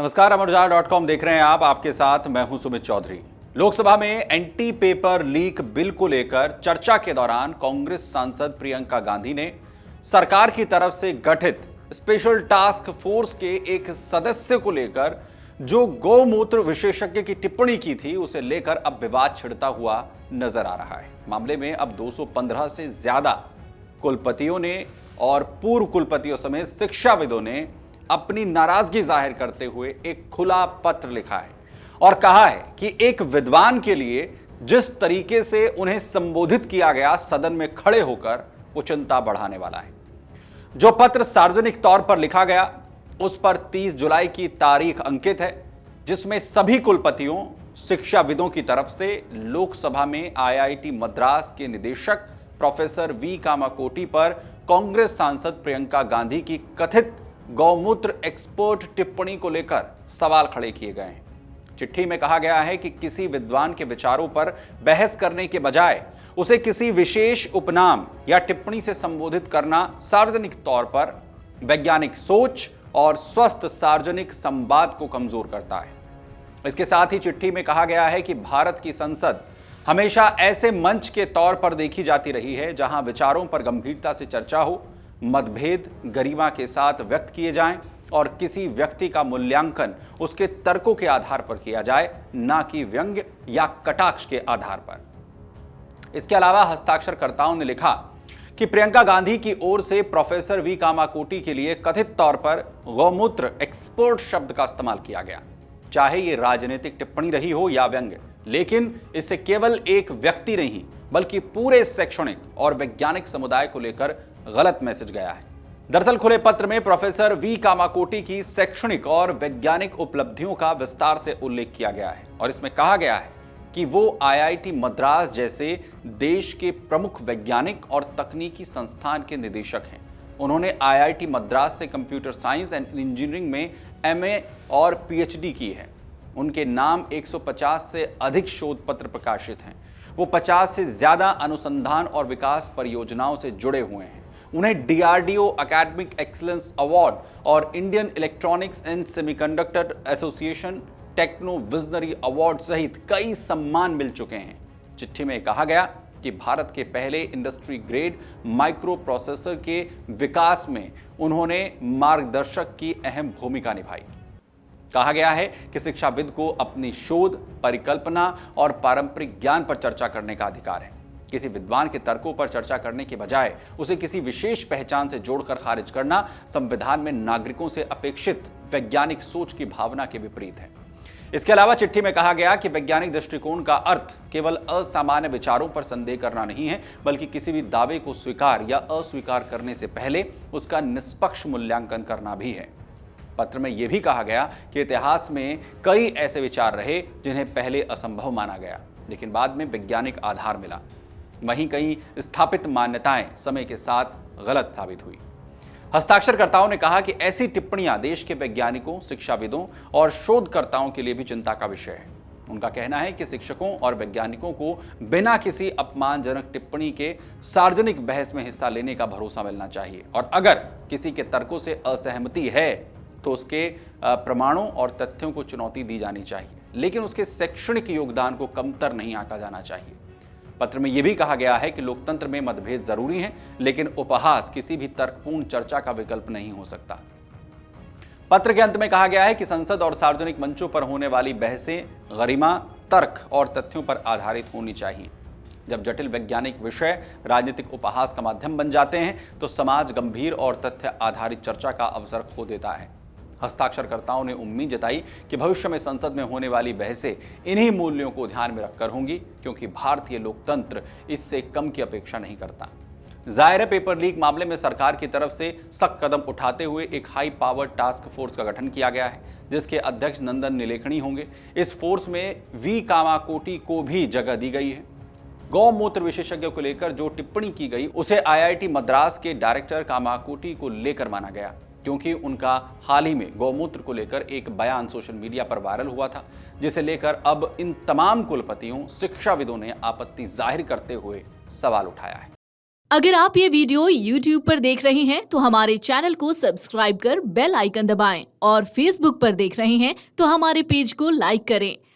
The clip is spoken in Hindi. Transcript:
नमस्कार, अमरउजाला.com देख रहे हैं आप। आपके साथ मैं हूं सुमित चौधरी। लोकसभा में एंटी पेपर लीक बिल को लेकर चर्चा के दौरान कांग्रेस सांसद प्रियंका गांधी ने सरकार की तरफ से गठित स्पेशल टास्क फोर्स के एक सदस्य को लेकर जो गौमूत्र विशेषज्ञ की टिप्पणी की थी, उसे लेकर अब विवाद छिड़ता हुआ नजर आ रहा है। मामले में अब 215 से ज्यादा कुलपतियों ने और पूर्व कुलपतियों समेत शिक्षाविदों ने अपनी नाराजगी जाहिर करते हुए एक खुला पत्र लिखा है और कहा है कि एक विद्वान के लिए जिस तरीके से उन्हें संबोधित किया गया सदन में खड़े होकर, वो चिंता बढ़ाने वाला है। जो पत्र सार्वजनिक तौर पर लिखा गया उस पर 30 जुलाई की तारीख अंकित है, जिसमें सभी कुलपतियों शिक्षाविदों की तरफ से लोकसभा में आईआईटी मद्रास के निदेशक प्रोफेसर वी कामाकोटी पर कांग्रेस सांसद प्रियंका गांधी की कथित गौमूत्र एक्सपर्ट टिप्पणी को लेकर सवाल खड़े किए गए हैं। चिट्ठी में कहा गया है कि किसी विद्वान के विचारों पर बहस करने के बजाय उसे किसी विशेष उपनाम या टिप्पणी से संबोधित करना सार्वजनिक तौर पर वैज्ञानिक सोच और स्वस्थ सार्वजनिक संवाद को कमजोर करता है। इसके साथ ही चिट्ठी में कहा गया है कि भारत की संसद हमेशा ऐसे मंच के तौर पर देखी जाती रही है जहां विचारों पर गंभीरता से चर्चा हो, मतभेद गरिमा के साथ व्यक्त किए जाएं और किसी व्यक्ति का मूल्यांकन उसके तर्कों के आधार पर किया जाए, ना कि व्यंग्य या कटाक्ष के आधार पर। इसके अलावा हस्ताक्षरकर्ताओं ने लिखा कि प्रियंका गांधी की ओर से प्रोफेसर वी कामाकोटी के लिए कथित तौर पर गौमूत्र एक्सपर्ट शब्द का इस्तेमाल किया गया। चाहे यह राजनीतिक टिप्पणी रही हो या व्यंग्य, लेकिन इससे केवल एक व्यक्ति नहीं बल्कि पूरे शैक्षणिक और वैज्ञानिक समुदाय को लेकर गलत मैसेज गया है। दरअसल खुले पत्र में प्रोफेसर वी कामाकोटी की शैक्षणिक और वैज्ञानिक उपलब्धियों का विस्तार से उल्लेख किया गया है और इसमें कहा गया है कि वो आईआईटी मद्रास जैसे देश के प्रमुख वैज्ञानिक और तकनीकी संस्थान के निदेशक हैं। उन्होंने आईआईटी मद्रास से कंप्यूटर साइंस एंड इंजीनियरिंग में एमए और पीएचडी की है। उनके नाम 150 से अधिक शोध पत्र प्रकाशित हैं। वो 50 से ज्यादा अनुसंधान और विकास परियोजनाओं से जुड़े हुए हैं। उन्हें डीआरडीओ एकेडमिक एक्सीलेंस अवार्ड और Indian electronics and semiconductor association techno visionary award सहित कई सम्मान मिल चुके हैं। चिट्ठी में कहा गया कि भारत के पहले इंडस्ट्री ग्रेड माइक्रो प्रोसेसर के विकास में उन्होंने मार्गदर्शक की अहम भूमिका निभाई। कहा गया है कि शिक्षाविद को अपनी शोध, परिकल्पना और पारंपरिक ज्ञान पर चर्चा करने का अधिकार है। किसी विद्वान के तर्कों पर चर्चा करने के बजाय उसे किसी विशेष पहचान से जोड़कर खारिज करना संविधान में नागरिकों से अपेक्षित वैज्ञानिक सोच की भावना के विपरीत है। इसके अलावा चिट्ठी में कहा गया कि वैज्ञानिक दृष्टिकोण का अर्थ केवल असामान्य विचारों पर संदेह करना नहीं है, बल्कि किसी भी दावे को स्वीकार या अस्वीकार करने से पहले उसका निष्पक्ष मूल्यांकन करना भी है। पत्र में यह भी कहा गया कि इतिहास में कई ऐसे विचार रहे जिन्हें पहले असंभव माना गया, लेकिन बाद में वैज्ञानिक आधार मिला। वहीं कई स्थापित मान्यताएं समय के साथ गलत साबित हुई। हस्ताक्षरकर्ताओं ने कहा कि ऐसी टिप्पणियां देश के वैज्ञानिकों, शिक्षाविदों और शोधकर्ताओं के लिए भी चिंता का विषय है। उनका कहना है कि शिक्षकों और वैज्ञानिकों को बिना किसी अपमानजनक टिप्पणी के सार्वजनिक बहस में हिस्सा लेने का भरोसा मिलना चाहिए और अगर किसी के तर्कों से असहमति है तो उसके प्रमाणों और तथ्यों को चुनौती दी जानी चाहिए, लेकिन उसके शैक्षणिक योगदान को कमतर नहीं आंका जाना चाहिए। पत्र में यह भी कहा गया है कि लोकतंत्र में मतभेद जरूरी हैं, लेकिन उपहास किसी भी तर्कपूर्ण चर्चा का विकल्प नहीं हो सकता। पत्र के अंत में कहा गया है कि संसद और सार्वजनिक मंचों पर होने वाली बहसें गरिमा, तर्क और तथ्यों पर आधारित होनी चाहिए। जब जटिल वैज्ञानिक विषय राजनीतिक उपहास का माध्यम बन जाते हैं तो समाज गंभीर और तथ्य आधारित चर्चा का अवसर खो देता है। हस्ताक्षरकर्ताओं ने उम्मीद जताई कि भविष्य में संसद में होने वाली बहसें इन्हीं मूल्यों को ध्यान में रखकर होंगी, क्योंकि भारतीय लोकतंत्र इससे कम की अपेक्षा नहीं करता। जाहिर है, पेपर लीक मामले में सरकार की तरफ से सख्त कदम उठाते हुए एक हाई पावर टास्क फोर्स का गठन किया गया है, जिसके अध्यक्ष नंदन नीलेकणी होंगे। इस फोर्स में वी कामाकोटी को भी जगह दी गई है। गौमूत्र विशेषज्ञ को लेकर जो टिप्पणी की गई उसे आईआईटी मद्रास के डायरेक्टर कामाकोटी को लेकर माना गया, क्योंकि उनका हाल ही में गौमूत्र को लेकर एक बयान सोशल मीडिया पर वायरल हुआ था, जिसे लेकर अब इन तमाम कुलपतियों, शिक्षाविदों ने आपत्ति जाहिर करते हुए सवाल उठाया है। अगर आप ये वीडियो YouTube पर देख रहे हैं तो हमारे चैनल को सब्सक्राइब कर बेल आइकन दबाएं और Facebook पर देख रहे हैं तो हमारे पेज को लाइक करें।